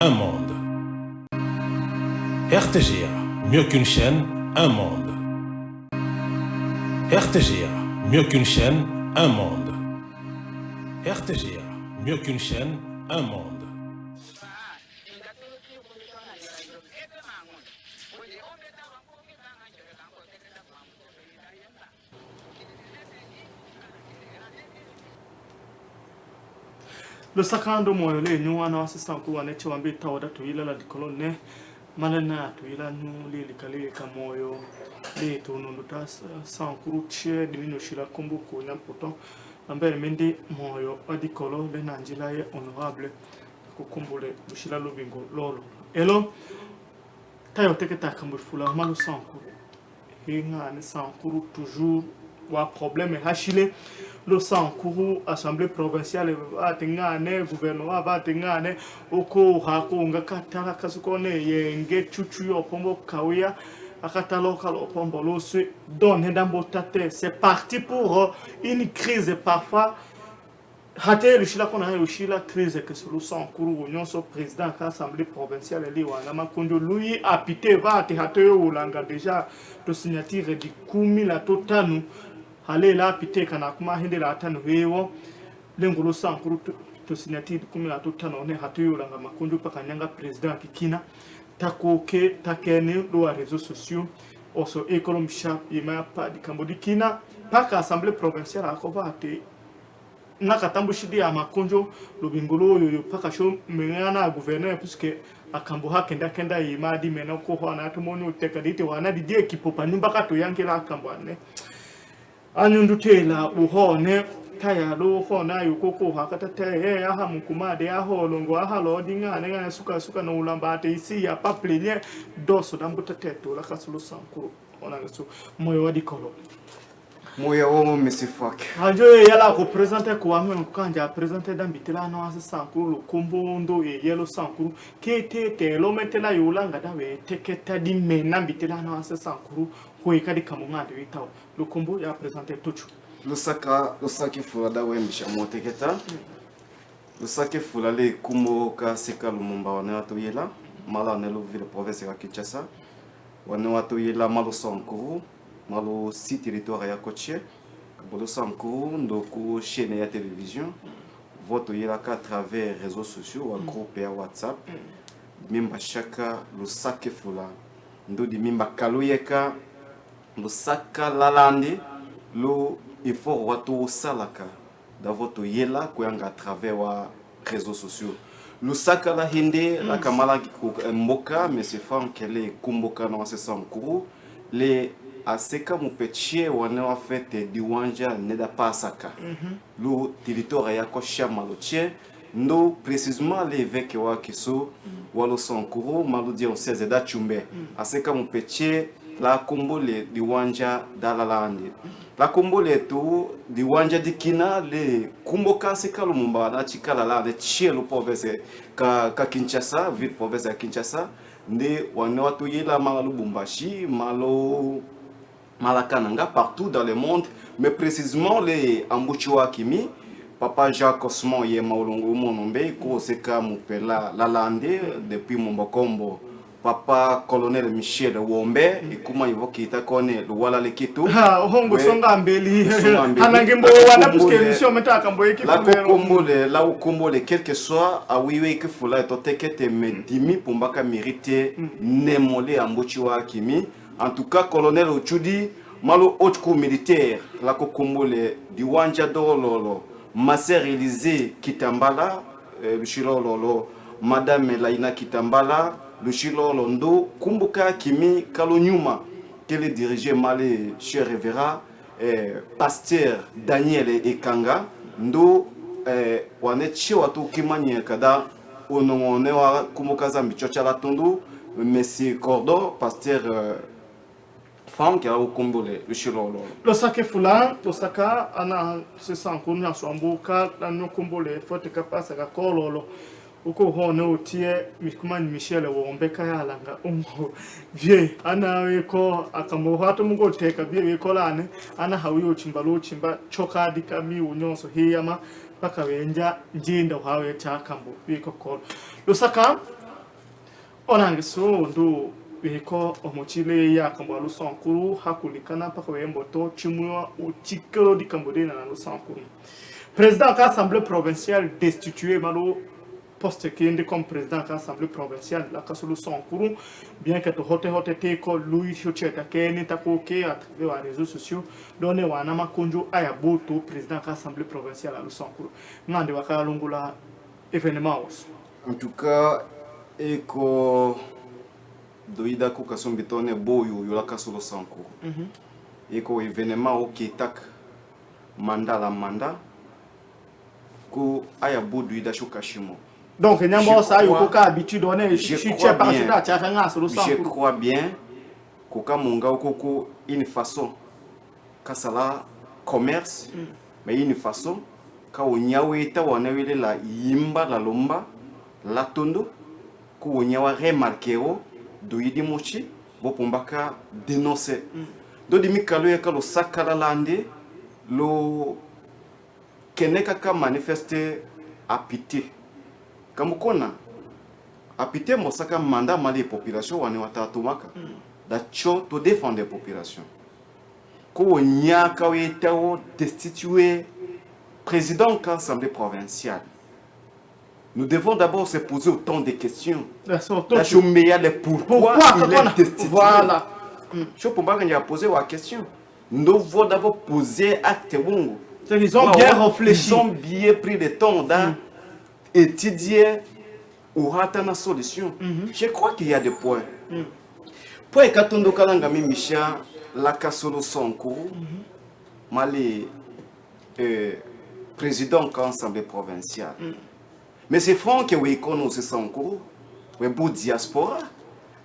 un monde. RTGA, mieux qu'une chaîne, un monde. RTGA, mieux qu'une chaîne, un monde. RTGA, mieux qu'une chaîne, un monde. Lo sakando moyo le nyuana assistant ku wane chawambi tawda to ila la dikolone malana to ila nyu le likale kamoyo le to no ta sankuru che dimino shira kombo ko na poto ambere mendi moyo adikolo le nanjila ye honorable ko kombole bushira lobingo lolo elo tayo teketa kambo fula malu sankuru hinga ne sankuru toujours wa problème hachile le sankuru assemblée provinciale atingane gouvernement atingane oko hakunga katala kasukone yenge chuchu opombo kawia akatalo kalo opombo lo se donne dambo tate c'est parti pour une crise parfois hate lushila kona yushila crise que sur le sankuru union so président de l'assemblée provinciale li wana makondo lui apité va te hate yo langa déjà to signature di kumi la totanu hale la pite kana kuma hindi la tanu wewo lengulo sankuru to signature kumi la totanu ne hatu langa makundu paka nyanga president kikina takoke takene do réseaux sociaux oso econom sharp yema pa di kambodikina paka assemblée provinciale akova ate nakatambu shidi ya makunjo lobingolo yoyo paka sho mengana gouverneur puisque akambo kenda yema di mena ko hona to monu tekadite wana di ekipo panimba ka to yankela akambo ne anyundutela uhone kaya lo hona yukoko hakata te ya hamukumade ya holongo ahalo dingane ngane suka no ulambate isi ya paplenye doso dambuta teto la kasulu sankuru ona ngaso moyo wadikolo moyo wo misifak ajo yala ko présenter ko amwe kanja présenter dambitela no asa sankuru lo kombondo yelo sankuru kete lo metela yulanga dawe teketa di menambitela no asa sankuru ko ikadi kamungade witawo le combo ya présenté tout. Le saki fula da we misha moteketa. Le saki fula le kumo ka seka lumumba wane watu yela mala ne lo ville province ya Kinshasa. Wane watu yela malo sankuru, malo si territoire ya Koche. Bolo sankuru ndoko chaîne ya télévision. Voto yela ka à travers réseaux sociaux ou groupe ya WhatsApp. Mimba shaka le saki fula ndo di mimba kaluyeka le saka lalande lo effort watu salaka da voto yela kuyanga à travers wa réseaux sociaux le saka la hindi la kamala mboka mais c'est fan kele kumboka na sesa mkuru le aseka mupechie wane wa fete diwanja neda pasaka lo territoire ya ko chama lo tien ndo précisément l'évêque wa kiso walo sankuru malo dia 16 da chumbe aseka mupechie la kombole diwanja dalalande la kombole to diwanja dikina le kumboka seka lumumba na chikala la de chielo province ka Kinshasa ville province ya Kinshasa nde wane watu yela malo Lubumbashi malo malakananga partout dans le monde mais précisément les ambuchiwa kimi papa Jacques Osmond yema olongo monombe ko seka mupela lalande depuis Mombokombo papa colonel Michel Wombe ikuma ivoki itakone luwala lekitu ha hongo songa mbeli anangembo wana puisque émission metaka mboye ki la kombole la ukombole quel que soit awiwe ke fula to tekete medimi pumbaka mérité nemole ambochi wa kimi en tout cas colonel Ochudi malo haute cour militaire la kokombole diwanja dololo Maser Élysée Kitambala Lushilolo madame Laina Kitambala Lushilo Londo, Kumbuka Kimi Kalonyuma, qu'elle est dirigée malé cher Rivera, pasteur Daniel Ekanga, Ndo, Wanet Chiwatu Kimani Kada, Ononewa Kumukaza Michocha Tondo, Messie Cordo, pasteur femme qui a au Kumbole, Lushilo. Le sake fula, le saka, ana se sankunya swambuka, la kumbole, forte capacité à kololo. Uko hone utie mikumani Michel Wombe kayalanga ungo vie ana weko akamuhatu mungo teka vie weko lane ana hawiyo chimba choka dikami unyonso hiyama paka wenja njinda hawe chakambo weko kolo lusaka onangiso ndo beko omochile ya kambalo sankuru hakulikana paka wemboto chimwa uchikelo di kambodena na sankuru président de l'Assemblée provinciale destitué malo poste qui est comme président de l'Assemblée provinciale la kasulu sankuru bien que to hote te ko lui chocheta ke ni takoke à travers les réseaux sociaux donné wana makonjo aya boto président de l'Assemblée provinciale à sankuru ngande wakalungula événement en tout cas eko doida ko kasombitone boyo yola kasulu sankuru eko événement au ketak mandat la mandat ko aya bodo ida shukashimo. Donc nyambo sa yo ko ka habitude on est je crois bien ko ka monga ko une façon ka sala commerce mais une façon ka onyawe ta wana wele la yimba la lomba la tondo ko onyawa remarquero do yidi mochi bo pombaka dénoncer do dimi kalo ya kalo sakala lande lo keneka ka manifester apité kamukona apité mosaka mandat mali population wane watatumaka da cho to défendre population ko nyaka wetao destituer président de l'Assemblée provinciale. Nous devons d'abord se poser autant de questions. Pourquoi il est destitué. Voilà. Je peux pas poser la question. Nous devons d'abord poser acte. Ils ont bien réfléchi. Ils ont bien pris le temps d'étudier ou rater une solution. Je crois qu'il y a des points. Pour Ekatondo Kalangami Micha, la Kasolo Sonko, Mali, président de l'Assemblée provinciale. Mais c'est franc que oui, qu'on se sent court, oui, pour diaspora.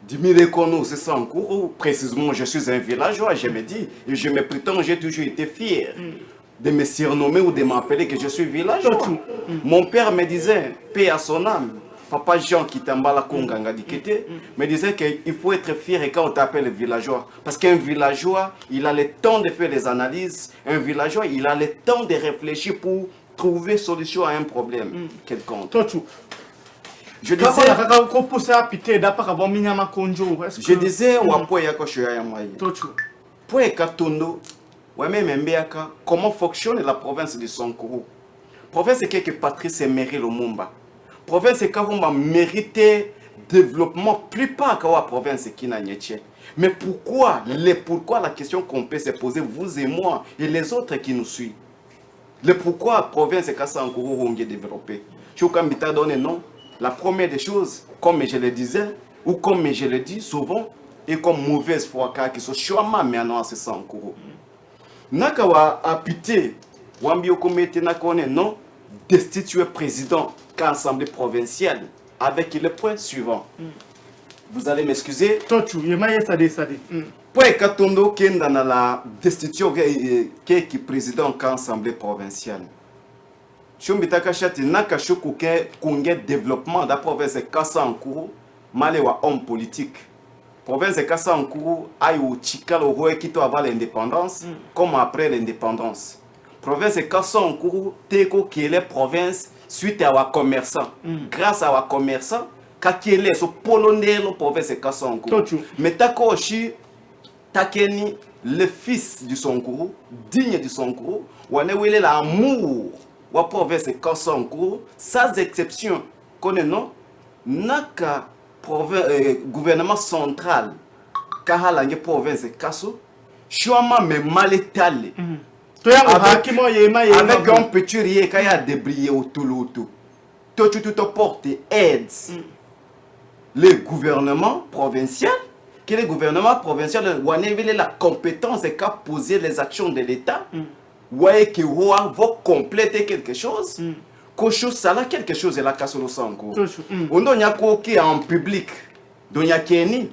Dis-moi qu'on se sent court, précisément, je suis un villageois, je me dis, et je me prétends, j'ai toujours été fier de me surnommer ou de m'appeler que je suis villageois. Mon père me disait, paix à son âme, papa Jean qui t'emballa Konganga Dikete, me disait qu'il faut être fier quand on t'appelle villageois. Parce qu'un villageois, il a le temps de faire des analyses, un villageois, il a le temps de réfléchir pour trouver solution à un problème quelconque. Je disais, comment fonctionne la province de Sankuru. Province est que Patrice Emery Lumumba. Province est qu'on a mérité développement plus pas que la province qui n'a pas. Mais pourquoi la question qu'on peut se poser, vous et moi, et les autres qui nous suivent. Le pourquoi la province est Sankuru est développée. Je vais donner non. La première des choses, comme je le disais, ou comme je le dis souvent, et comme mauvaise foi qui sont chouama mais non c'est Sankuru. Nakawa apité, wambi okomete nakone non, destituer président de l'Assemblée provinciale avec le point suivant. Vous allez m'excuser. Pour Katondo Kenda na la destitution qui président de l'Assemblée provinciale. Chumbitaka chati nakashuku ke kunge développement de la province de Kasankuru, malewa homme politique. Province de Kasankuru a eu chikalo roe kito avant l'indépendance, comme après l'indépendance. Province de Kasankuru teko qui est la province suite à wa commerçants. Grâce à wa commerçants, kakele so polonais la province de Kasankuru. Mais tako aussi takeni le fils du Sankuru, digne du Sankuru, wane wele l'amour wa province de Kasankuru, sans exception, connaît non, naka gouvernement central, kahalange province de Kasso, chouama me mal étalé. Avec un petit riez qui a débrillé autour. Tout porte aide le gouvernement provincial, que le gouvernement provincial a la compétence de poser les actions de l'État. Ouais, qui va compléter quelque chose, quelque chose est la casse au sango. On a qui en public, on a Kenny,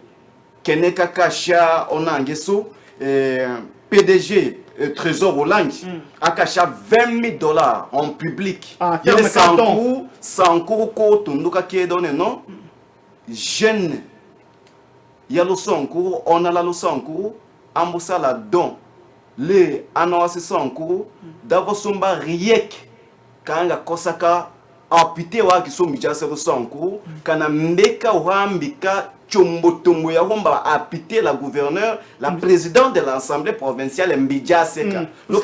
Keneka Kacha, on a PDG, Trésor Hollande, a caché $20,000 en public. Il y a 100 cours, qui est donné, non? Jeune, il y a le sango, on a la sango, ambossa la don. Les annonceurs en cours d'abord somba riek kanga kosaka apite wa kiso mijase ko sanku kana mbeka wambika chombotombo ya homba apite la gouverneur la présidente de l'Assemblée provinciale mbijaseka le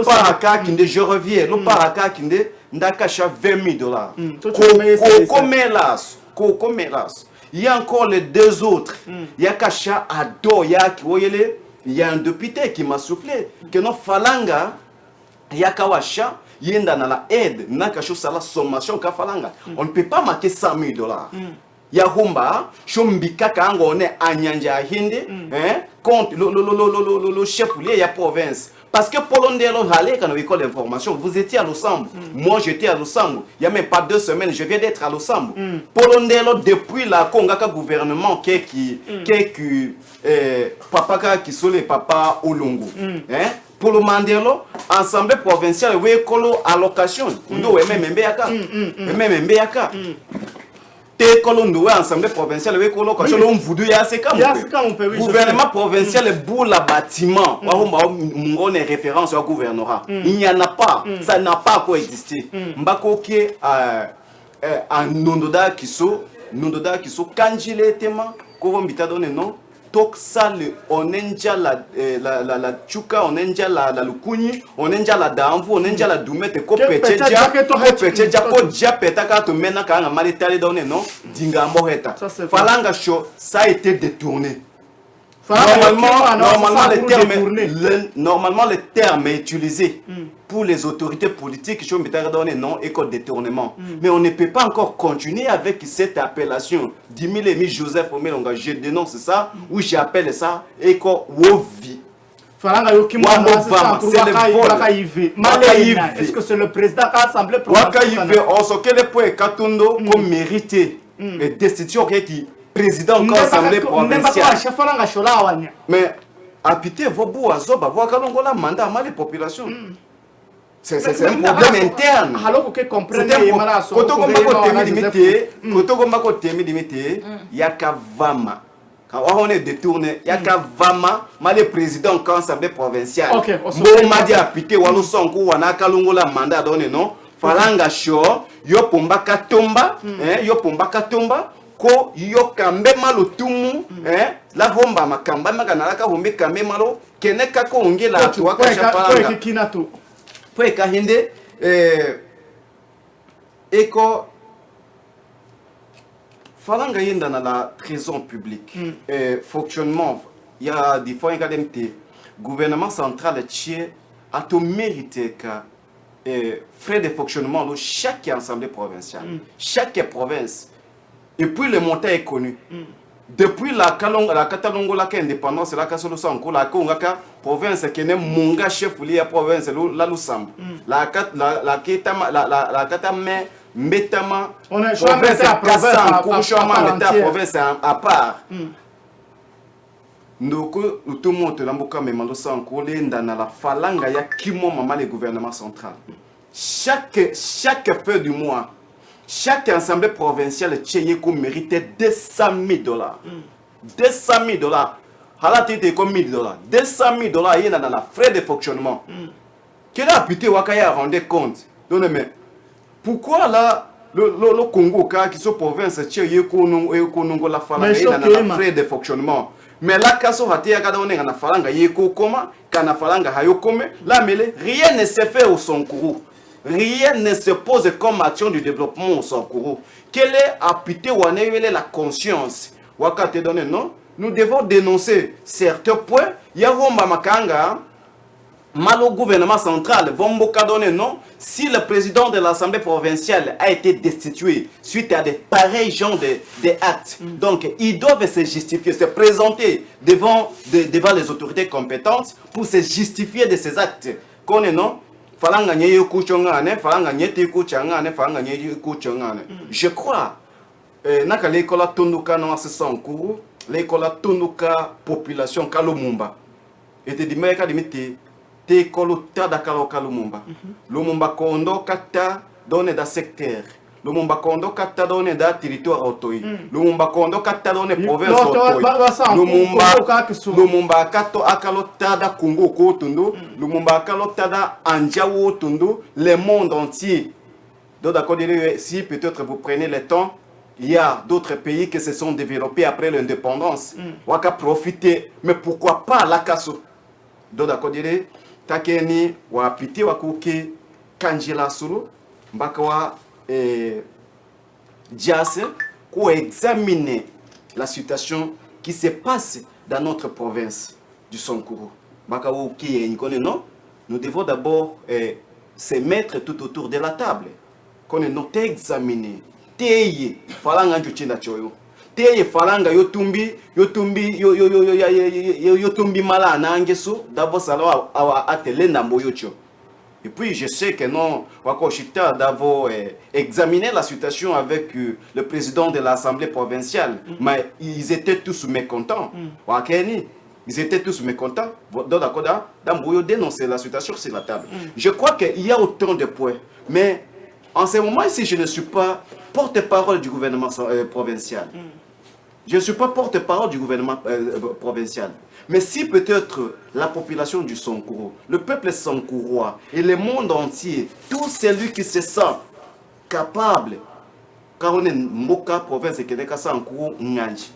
paraka kinde je reviens le paraka kinde ndakasha $20,000 kokomelas il y a encore les deux autres il y a kasha ado ya kiwoyele il y a un député qui m'a soufflé que non falanga ya kawasha yenda na la aide nakasho sala sommation ka falanga on ne peut pas marquer $100,000 ya humba shombika kango one anyanja hindi contre le chef lié ya province parce que Polondelo allait quand on école d'information vous étiez à Losambo moi j'étais à Losambo il y a même pas 2 semaines je viens d'être à Losambo Polondelo depuis la Kongaka gouvernement qui papa qui sont les papa Olongo Polo Mandelo assemblée provinciale we kolo allocation ndo même mbeyaka te kolondo assemblée provinciale we kolo ko cholo mvudu ya seka gouvernement provincial bout la bâtiment wa ngone référence au gouvernorat il n'y en a pas ça n'a pas coexisté mbako ke en nondoda kiso kanjile tema ko mbita donné non tok sale onenja la chuka onenja la lukuni onenja la damvu onenja la dumete ko pecheja ko japeta ka to mena ka ngama letale donné non dinga moheta falanga show ça a été détourné Normalement, le terme est utilisé pour les autorités politiques qui ont donné non et code détournement. Mais on ne peut pas encore continuer avec cette appellation. Dimilemi Joseph Omelonga, je dénonce ça ou j'appelle ça éco wovi. Est-ce que c'est le président qui a assemblé on se quel point Katundo comme mérité et destitution qui président de l'Assemblée provinciale. Mais apité Vobu Azoba, voir la mandat à les populations. C'est un problème interne. Il y a Kavama. Quand on est détourné, il y a Kavama, le président de l'Assemblée provinciale. Bon, m'a dit apité Walo Sonko, Wanaka Longola mandat donné non. Falanga Show, Yopomba Katomba, Yopomba Katomba. Ko yoka mbema lutumu la homba makamba makanalaka hombe kamema lo keneka ko ongela tu wakasha falanga ko kina tu po ekahinde eko falanga yenda na la trésor public fonctionnement il y a des fois un gouvernement central tient à tout mériter ka frais de fonctionnement lo chaque assemblée provinciale chaque province. Et puis le montant est connu. Depuis la Katalongo, la indépendance, la Kasolo Sanko, la Kongaka, province qui est monga chef de la province, la Lusam. La Katame, Metama, province province à part. Donc, tout le monde est là, mais Sanko, dans la falanga, il y a qui maman le gouvernement central. Chaque fin du mois, chaque assemblée provinciale tchénico méritait $200,000. $200,000. Halatite comme $1,000. $200,000 il y a dans la frais de fonctionnement. Quel a pu te wakaya rendre compte? Donc, mais pourquoi là le Congo qui sont province tchénico non la falanga il y a dans la frais de fonctionnement? Mais là kaso hatia kada on na falanga yeko koma kana falanga hayokome là mais rien ne s'est fait au Sonkourou. Rien ne se pose comme action du développement au Sonkourou. Quelle est apité ou la conscience? Wakate donné non? Nous devons dénoncer certains points. Yaromba Makanga, malo gouvernement central, Vomboka donné non? Si le président de l'Assemblée provinciale a été destitué suite à des pareils genres d'actes, donc ils doivent se justifier, se présenter devant les autorités compétentes pour se justifier de ces actes. Qu'on est non? Je crois que l'école Tonduka non se Sankourou, l'école Tonduka population Kalumumba. Et te dit mais kadimité te école tada Kalumumba. Lumumba kondo kata donné da secteur. Lumumba kondo kata donné da territoire autoi. Lumumba kondo kata donné province autoi. Lumumba kato akalo tada Congo ko tundu. Lumumba akalo tada Anjawo tundu le monde entier. Donc d'accord, si peut-être vous prenez le temps, il y a d'autres pays qui se sont développés après l'indépendance. On va profiter, mais pourquoi pas la casse? Donc d'accord, takeni wa piti wa kuki kanjila suru mbakawa diase pour examiner la situation qui se passe dans notre province du Sankuru. Mbakawa qui non, nous devons d'abord se mettre tout autour de la table. Qu'on est noté examiner. Teye falanga njuchinda choyo. Teye falanga yotumbi mala nangeso d'abord salo awa atelenda mboyocho. Et puis je sais que non wakoshita d'abord examiner la situation avec le président de l'Assemblée provinciale, mais ils étaient tous mécontents. Wakeni ils étaient tous mécontents. Donc d'accord, d'Amboyo dénoncer la situation sur la table. Je crois qu'il y a autant de points, mais en ce moment ici, je ne suis pas porte-parole du gouvernement provincial. Je ne suis pas porte-parole du gouvernement provincial. Mais si peut-être la population du Sankuru, le peuple sankourois et le monde entier, tout celui qui se sent capable, car on est Mboka province et Kedeka Sankuru Nganji,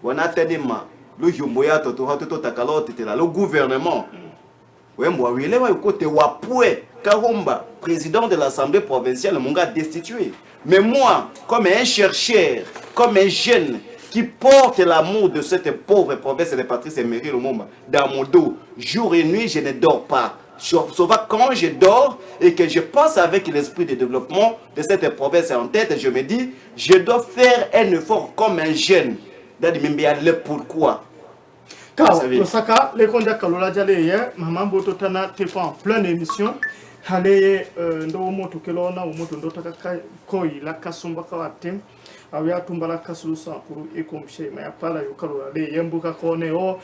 on a tellement le gouvernement. Karomba, président de l'Assemblée provinciale, mon gars destitué. Mais moi, comme un chercheur, comme un jeune qui porte l'amour de cette pauvre province de Patrice Emery Lumumba dans mon dos, jour et nuit, je ne dors pas. Sauf quand je dors et que je pense avec l'esprit de développement de cette province en tête, je me dis, je dois faire un effort comme un jeune. Pourquoi? Le Saka, les conditions Kalola Jale, Maman Bototana, t'es pas en pleine émission. Hale ndo moto kelona moto ndo taka koi la kasumba kawatem awya tumbala kasulu sankuru ekomshe ma pala yokalola le yembuka kone o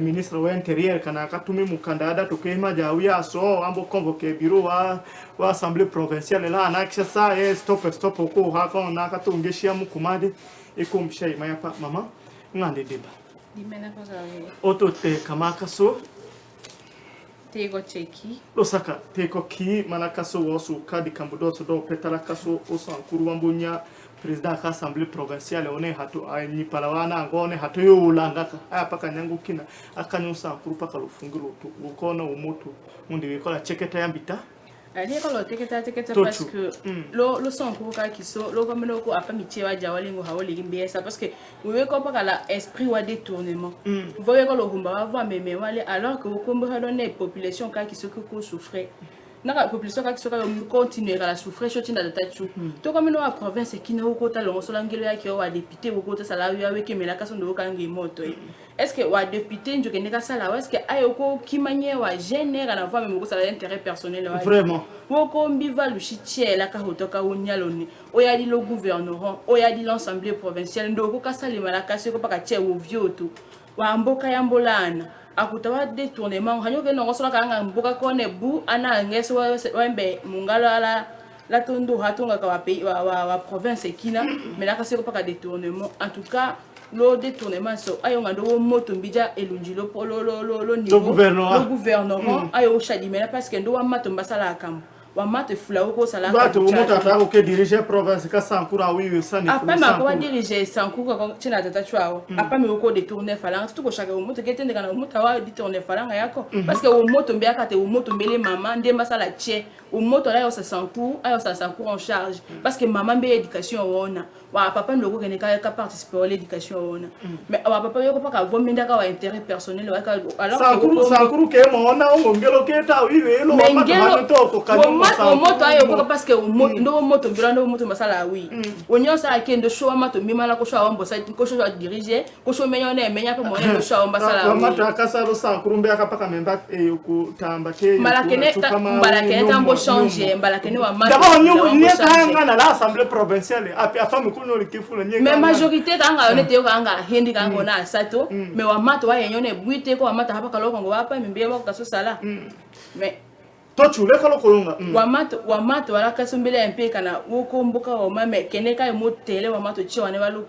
ministre wa intérieur kana katumi mukandada tokema jawya so ambo convoquer bureau wa assemblée provinciale là na kisa stop ko ha ko na katungeshia mukumade ekomshe ma pa mama ngande deba dimena ko zawe otote kamaka so Tego cheki. Losaka, teko ki manakaso wosu kadi kambudoso do petalakaso osankuru wambunya président de l'Assemblée provinciale on est hatu ni palawana ngone hatu yo ulangaka aya paka nyangu kina akanyo sankuru paka lufungiro to ukona umoto mundi wikola cheketa yambita ali ko teketa parce que lo sankuru ka kiso lo komeno ko apamitie wa jawalingo hawoli limbiesa parce que we ko paka la esprit wa détournement voyez ko lo humba wa va meme wale alors que ko donner population ka kiso ko souffrir la population qui sera continuer à souffrir chose dans ta tête to comme no province qui na ukota lo solangelo yake wa député ukota salaire avec mais la kaso ndo kangi moto est-ce que wa député njo keneka sala est-ce que ayoko kimanye wa général na voix même ko sala intérêt personnel wa vraiment woko mbiva luchitie la ka hotoka unyaloni oyadi le gouvernement oyadi l'assemblée provinciale ndo ko kasalima la kaso ko paka tie wo vioto wa mboka ya mbolana akutawa détournement hanyoke no ngosola kanga mboka kone bu ana ngeso wembe mungala la tondo hatonga ka wa province kina mais la kasi ko pas détournement en tout cas le détournement so ayonga ndo moto mbija elunjilo polo lo niveau le gouvernement ayo chadimela parce que ndo wa matomba sala kambo wa mate fula ko sala ba to moto atako ke diriger province ka sankura wiwi sani apa ma ko diriger sankura ko china tata chwao apa me ko détourner falanga tout ko chaka moto ke tende kana moto wa détourner falanga yako parce que o moto mbia ka te o moto mbele mama ndemba sala che o moto la yo sa sankura en charge parce que maman be éducation wona wa papa ndoko kene ka participer à l'éducation wona mais wa papa yo ko pa ka vomenda ka wa intérêt personnel wa ka alors sankuru ke mona o ngelo ke ta wiwi lo ma to ko kanyo o moto ayo ko parce que o moto ndo moto birando moto masala wi onyo sa ke ndo show mato mimala ko show ambo sa ko show diriger ko show menyo ne menya ko mo ndo show masala wi mato akasa lo sankuru mbe akapaka memba ku tamba ke malakene tambo changer malakene wa mato d'abord nyo ni kanga na l'assemblée provinciale api afamu kuno likifula nye mais majorité kanga on était kanga hindi kanga na sato mais wa mato wa yenyo ne buite ko wa mato hapa kaloko ngo hapa mbie ko kaso sala mais tochu le kalo kolonga wamato wala kasombele mpe kana woko mboka wa me keneka e motele wamato chi wane walo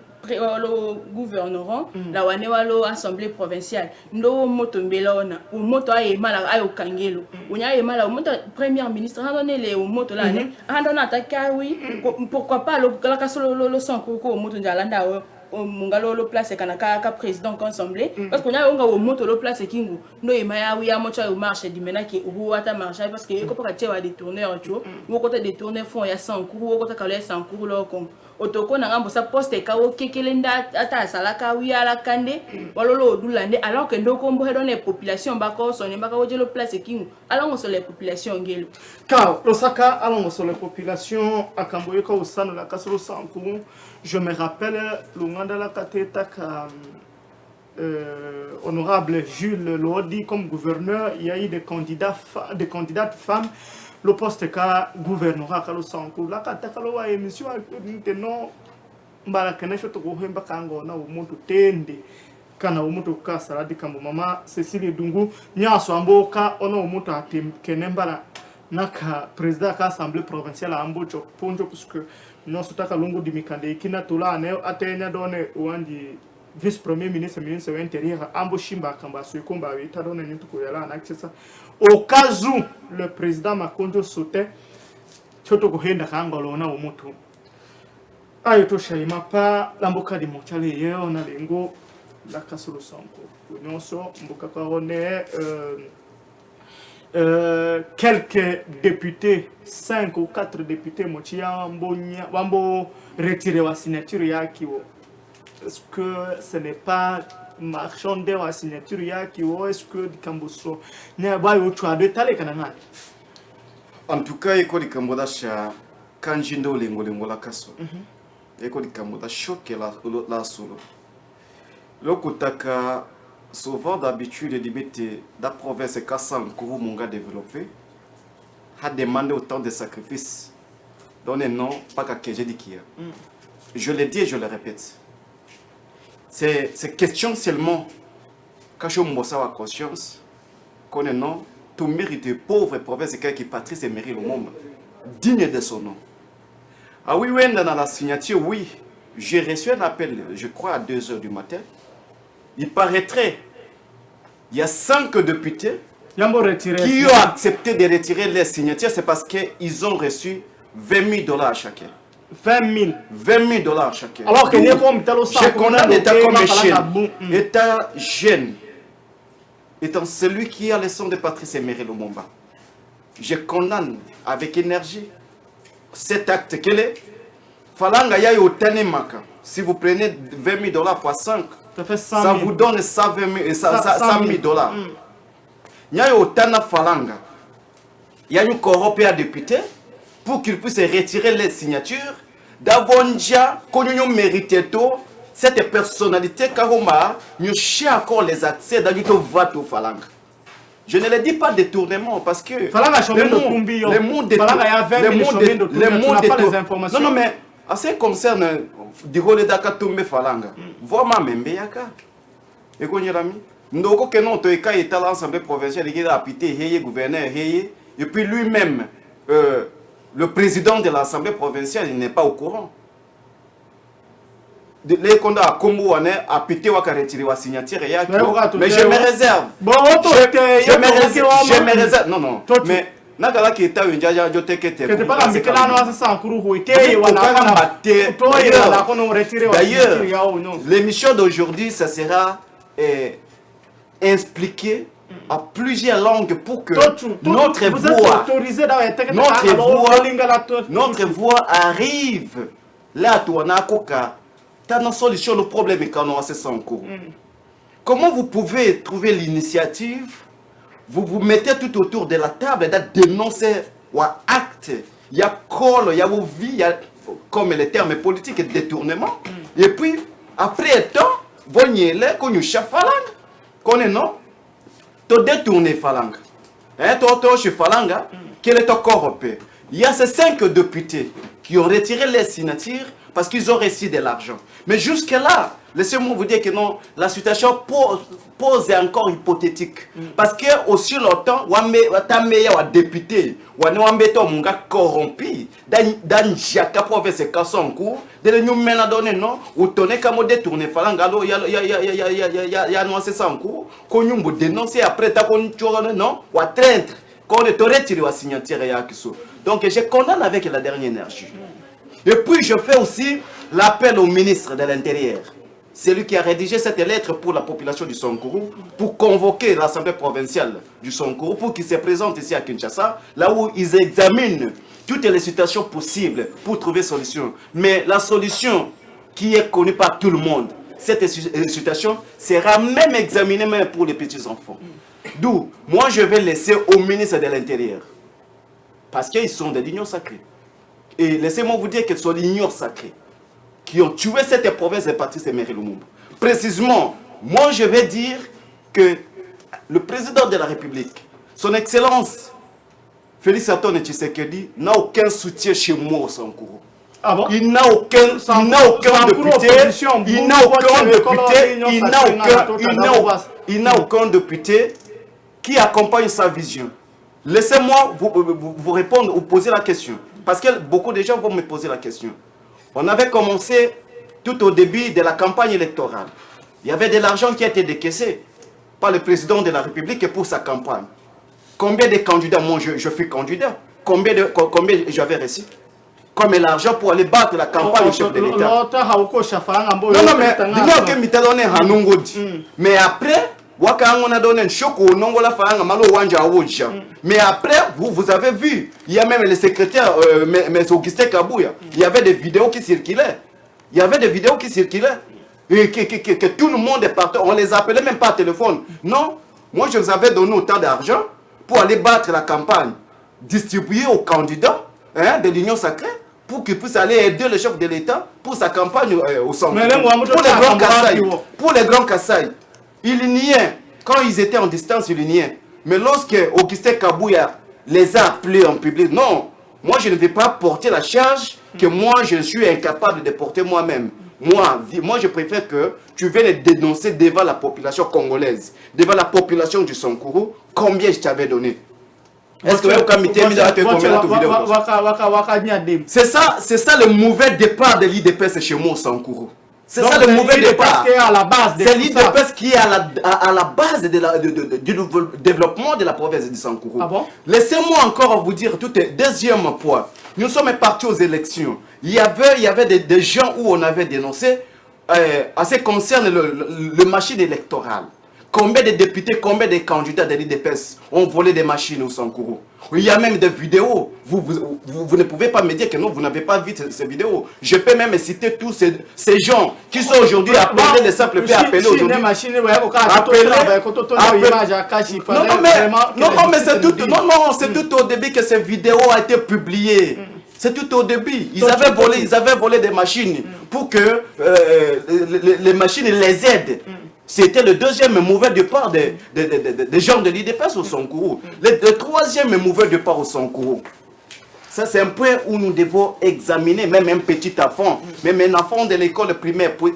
gouvernement la wane walo assemblée provinciale ndo moto mbela ona moto aye mala ayo kangelo unya aye mala moto premier ministre handone le moto la ne handona ataka oui pourquoi pas la kasolo lo sanko ko moto njalanda mungalo lo place kana ka président assemblée parce qu'on a onga wo moto lo place kingu no e maya wi amocha au marché di mena ki ou ata marché parce que ko pa tchewa détourner en tout wo ko ta détourner fond ya 100 cours wo ko ta kala 100 cours lo ko otoko na ngambo sa poste ka wo kekelenda ata sala ka wi ala kande walolo odulande alors que ndoko mbo hedone population bako sonne baka wo jelo place kingu alors sur les populations ngelo car losaka alors sur les populations akamboye ko usano la kasolo sanku. Je me rappelle l'Ouganda la Kateta honorable Jules Lodi comme gouverneur, il y a eu des candidates femmes le poste ka gouvernorat ka lo sanku la kataka lo wa émission non mbala kenesho to ko hemba kango na umuntu tende kana umuntu ka saradi kambo mama Cécile Dungu nyaso amboka ono umuntu atim kenembala naka président ka assemblée provinciale ambo cho ponjo parce que non sutaka lungu dimikande kina tula ne atenya done wandi vice premier ministre ministre intérieur ambo shimba kamba suikomba wita done nyutu ko yala na accessa au cas où le président Makonjo sautait choto ko henda kangolo na umutu ayo to shaima pa lamboka di mochale yeo na lengo la kasolo sanko nyonso mboka ka one quelques députés 5 ou 4 députés mochia wambo retirer la signature yakiwo. Est-ce que ce n'est pas marchander la signature yakiwo? Est-ce que Kamboso ne ba yo chwa de tale kanana? En tout cas, eko di Kamboda sha kanjindo lengo la kaso. Eko di Kamboda choque la solo. Lokutaka souvent d'habitude la province Kassan Kourou Munga développé a demandé autant de sacrifices. Donnez non, pas qu'à j'ai dit qu'il y a. Je l'ai dit et je le répète. C'est question seulement quand je me à conscience qu'on est non, tout mérite pauvre province qui Patrice et mérite le monde digne de son nom. Ah oui, oui, dans la signature, oui, j'ai reçu un appel, je crois à 2 h du matin. Il paraîtrait, il y a 5 députés qui ont accepté de retirer les signatures, c'est parce qu'ils ont reçu $20,000 chacun. 20 $20,000 chacun. Alors que je connais l'État comme État jeune, étant celui qui a le son de Patrice Emery Lumumba. Je condamne avec énergie cet acte qu'elle est. Falanga ya yo tanemaka. Si vous prenez $20,000 fois 5, ça vous donne $100,000. Il y a eu Tana Falanga. Il y a eu corrompé à député pour qu'il puisse retirer les signatures. D'Avonja, qu'on nous mérite cette personnalité, car on a encore les accès dans le vote au Falanga. Je ne le dis pas détournement parce que le monde non, mais en ce qui concerne Digole Dakatumbe Falanga, vraiment même yaka. Et qu'on y a mis. Ndoko que non, tu es l'Assemblée provinciale qui a apité, gouverneur, et puis lui-même, le président de l'Assemblée provinciale, il n'est pas au courant. Les condas à Combo a apité ou a retiré la signature, mais je me réserve. Je me réserve. Non, non. Mais Nagala qui est à une jaja joteke te. D'ailleurs, l'émission d'aujourd'hui, ça sera expliqué à plusieurs langues pour que notre voix arrive là où on a coca. T'as une solution au problème quand on a ce en cours. Comment vous pouvez trouver l'initiative? Vous vous mettez tout autour de la table et dénoncer ou acte. Il y a col, il y a vos vies, comme les termes politiques et détournement. Et puis, après temps, vous n'y allez, qu'on y a falang, qu'on est non, tu détournes falang. Hein, tu chez falanga, quel est ton corps? Il y a ces 5 députés qui ont retiré les signatures parce qu'ils ont reçu de l'argent. Mais jusque-là, laissez-moi vous dire que non, la situation pose encore hypothétique. Parce que aussi longtemps, on a député, on a corrompu, dans chaque province de Kassonkou, de nous mener donner non, ou tonner comme détourner falangalo, il y a annoncé ça en cours, qu'on nous dénonce après, t'as qu'on non, ou à traître, qu'on est retiré la signature et à Kisso. Donc je condamne avec la dernière énergie. Et puis je fais aussi l'appel au ministre de l'Intérieur. C'est lui qui a rédigé cette lettre pour la population du Sonkourou, pour convoquer l'Assemblée provinciale du Sonkourou, pour qu'il se présente ici à Kinshasa, là où ils examinent toutes les situations possibles pour trouver solution. Mais la solution qui est connue par tout le monde, cette situation sera même examinée même pour les petits-enfants. D'où, moi je vais laisser au ministre de l'Intérieur, parce qu'ils sont de l'Union sacrée. Et laissez-moi vous dire que ce sont l'Union sacrée qui ont tué cette province de Patrice Emery Lumumba. Précisément, moi je vais dire que le président de la République, son Excellence Félix Antoine Tshisekedi, n'a aucun soutien chez moi au Sonkourou. Ah bon? Il n'a aucun député qui accompagne sa vision. Laissez-moi vous répondre ou poser la question. Parce que beaucoup de gens vont me poser la question. On avait commencé tout au début de la campagne électorale. Il y avait de l'argent qui a été décaissé par le président de la République pour sa campagne. Combien de candidats, moi je fais candidat, combien j'avais reçu? Comme l'argent pour aller battre la campagne au chef de l'État. Mais après, on a donné un choc au mais après, vous avez vu, il y a même le secrétaire, M. Augustin Kabouya, il y avait des vidéos qui circulaient. Il y avait des vidéos qui circulaient. Et que tout le monde est parti. On les appelait même pas à téléphone. Non, moi je vous avais donné autant d'argent pour aller battre la campagne, distribuer aux candidats de l'Union sacrée pour qu'ils puissent aller aider le chef de l'État pour sa campagne au centre. Pour les grands Kassai, il niait. Quand ils étaient en distance, il niait. Mais lorsque Augustin Kabouya les a appelés en public, non, moi je ne vais pas porter la charge que moi je suis incapable de porter moi-même. Moi je préfère que tu viennes dénoncer devant la population congolaise, devant la population du Sonkourou, combien je t'avais donné. Est-ce que c'est ça le mauvais départ de l'IDPS chez moi au Sonkourou. C'est ça le mauvais départ. C'est l'IDPS qui est à la base du développement de la province de Sonkourou. Ah bon? Laissez-moi encore vous dire tout un deuxième point. Nous sommes partis aux élections. Il y avait des gens où on avait dénoncé en ce qui concerne le machine électorale. Combien de députés, combien de candidats de l'IDPS ont volé des machines au Sonkourou? Il y a même des vidéos. Vous ne pouvez pas me dire que non, vous n'avez pas vu ces vidéos. Je peux même citer tous ces gens qui sont aujourd'hui appelés, les simples P appelés aujourd'hui. C'est tout au début que ces vidéos ont été publiées. C'est tout au début. Ils avaient volé des machines pour que les machines les aident. C'était le deuxième mauvais départ des gens de l'IDPS au Sonkourou. Le troisième mauvais départ au Sonkourou. Ça, c'est un point où nous devons examiner, même un petit enfant, même un enfant de l'école primaire peut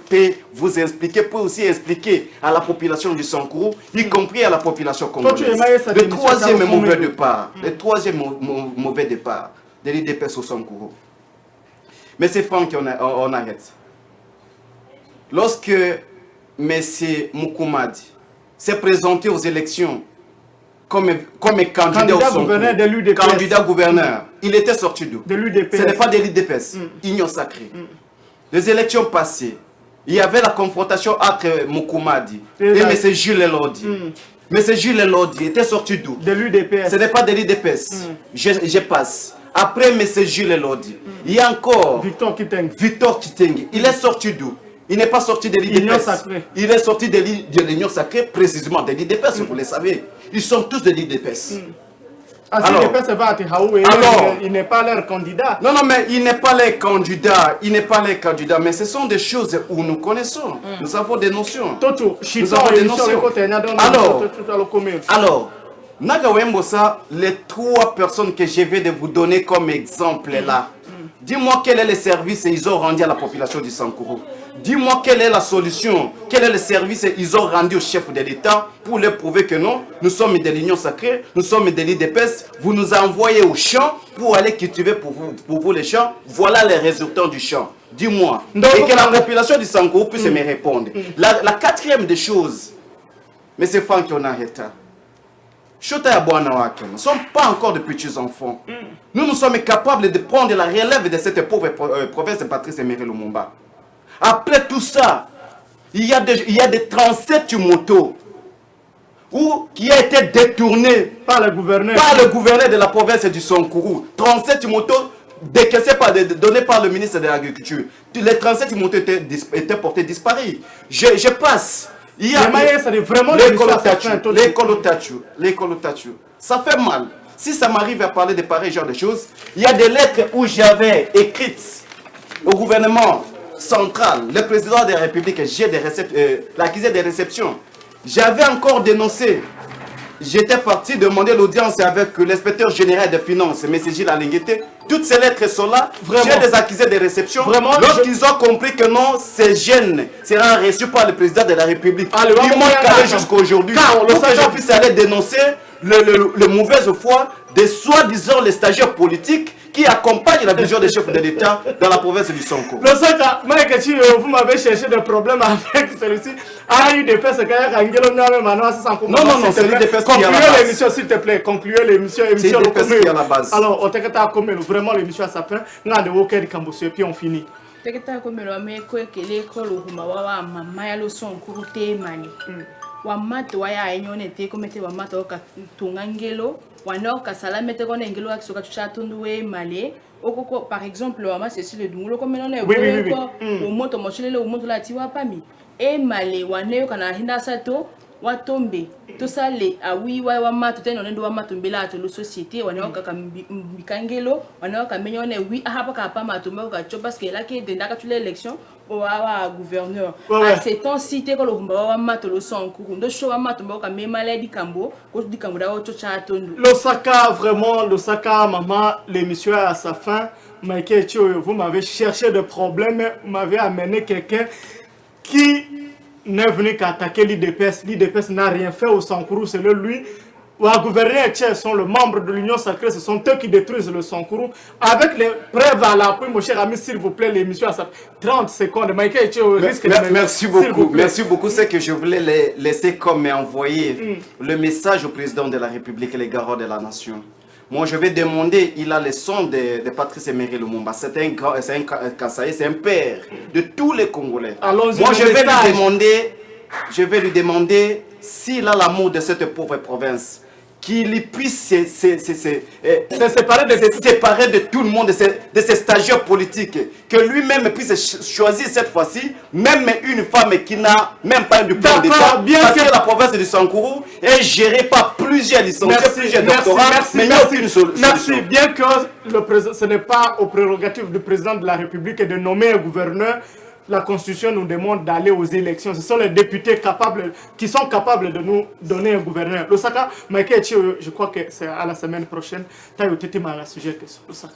vous expliquer, peut aussi expliquer à la population du Sonkourou, y compris à la population congolaise. Le troisième mauvais départ, de l'IDPS au Sonkourou. Mais c'est Franck qu'on arrête. Lorsque M. Mukumadi s'est présenté aux élections comme candidat au Sonkourou, candidat gouverneur, il était sorti d'où? De l'UDPS. Ce n'est pas de l'IDPS, Union sacrée. Les élections passées, il y avait la confrontation entre Mukumadi et M. Jules Elodi. M. Jules Elodi était sorti d'où? De l'UDPS. Ce n'est pas de l'IDPS. Je passe. Après M. Jules Elodi, il y a encore Victor Kitenge. Il est sorti d'où? Il n'est pas sorti de l'IDPS. Il est sorti de l'Union sacrée, précisément de l'IDPS, vous le savez. Ils sont tous de l'IDPS. Alors, il n'est pas leur candidat. Non, mais il n'est pas leur candidat. Il n'est pas leur candidat. Mais ce sont des choses où nous connaissons. Nous avons des notions. Alors, Nagawembosa, les 3 personnes que je vais de vous donner comme exemple là. Dis-moi quel est le service qu'ils ont rendu à la population du Sankourou. Dis-moi quelle est la solution, quel est le service qu'ils ont rendu au chef de l'État pour leur prouver que non, nous sommes de l'Union sacrée, nous sommes de l'IDPS, vous nous envoyez au champ pour aller cultiver pour vous les champs. Voilà les résultats du champ. Dis-moi. Et que la population du Sankourou puisse me répondre. La quatrième des choses, M. Franck Yonaheta, Chota et Abouanawake ne sont pas encore de petits enfants. Nous sommes capables de prendre la relève de cette pauvre province de Patrice Emery Lumumba. Après tout ça, il y a des 37 motos qui a été détourné par le gouverneur de la province du Sankourou. 37 motos données par le ministre de l'Agriculture. Les 37 motos étaient portées disparues. Je passe. Il y a l'école Tachou. Ça fait mal. Si ça m'arrive à parler de pareil genre de choses, il y a des lettres où j'avais écrites au gouvernement central, le président de la République, l'accusé des réceptions. J'avais encore dénoncé. J'étais parti demander l'audience avec l'inspecteur général des finances, M. Gilles Alinguete. Toutes ces lettres sont là. J'ai des accusés de réception. Lorsqu'ils ont compris que non, ces jeunes seront reçus par le président de la République. Ils m'ont calé jusqu'à aujourd'hui. Pour que je puisse aller dénoncer le mauvaise foi de soi-disant les stagiaires politiques qui accompagnent la vision des chefs de l'État dans la province du Sonko. Vous m'avez cherché des problèmes avec celui-ci. Non, c'est l'IDPS qui est à la base. Concluez l'émission, s'il te plaît. Concluez l'émission. C'est l'IDPS qui est à la base. Alors, on t'inquiète comme vraiment l'émission à sa fin. On a de Woker de Kambosu et puis on finit. Teketa komelo ameko ekele ekolo huma wa mama ya lo Sonkuru te mani. Wamato waya enyone te komete wamato ka tungangelo wanoka salamete kone ngelo ka kisoka chatundu we male okoko par exemple wama Cécile Dungulo komelo na ko o moto mochilele o moto la tiwa pami e male waneyo kana hinda sato watombe to sale awi wa mato teno ndo wa matombela to lo société wanoka ka mikangelo wanoka menyone wi hapa ka pa matomba ka cho parce que là que dendaka tu l'élection wa gouverneur à ces temps cité ko lo humba wa mato lo Sonkuru ndo show wa matomba ka me maladie kambo ko di kambo da cho cha tondo Losaka vraiment Losaka maman l'émission est à sa fin. Michael Chio, vous m'avez cherché des problèmes, vous m'avez amené quelqu'un qui n'est venu qu'attaquer l'IDPS. L'IDPS n'a rien fait au Sankourou, c'est lui. Les gouverneurs sont les membres de l'Union sacrée, ce sont eux qui détruisent le Sankourou. Avec les preuves à l'appui, mon cher ami, s'il vous plaît, l'émission à 30 secondes. Michael Chio risque de... Merci beaucoup. Merci beaucoup. C'est que je voulais laisser comme envoyer le message au président de la République et les garants de la nation. Moi, je vais demander, il a le son de Patrice Emery Lumumba. C'est un Kassaï, c'est un père de tous les Congolais. Moi, je vais lui demander s'il a l'amour de cette pauvre province, qu'il puisse se séparer de tout le monde, de ces stagiaires politiques, que lui-même puisse choisir cette fois-ci, même une femme qui n'a même pas de plan d'État, parce que la province du Sankourou est gérée par plusieurs licenciés, plusieurs doctorats, mais il n'y a aucune solution. Merci, bien que ce n'est pas aux prérogatives du président de la République de nommer un gouverneur. La Constitution nous demande d'aller aux élections. Ce sont les députés qui sont capables de nous donner un gouverneur. Losaka, je crois que c'est à la semaine prochaine. Tu as eu un sujet. Losaka.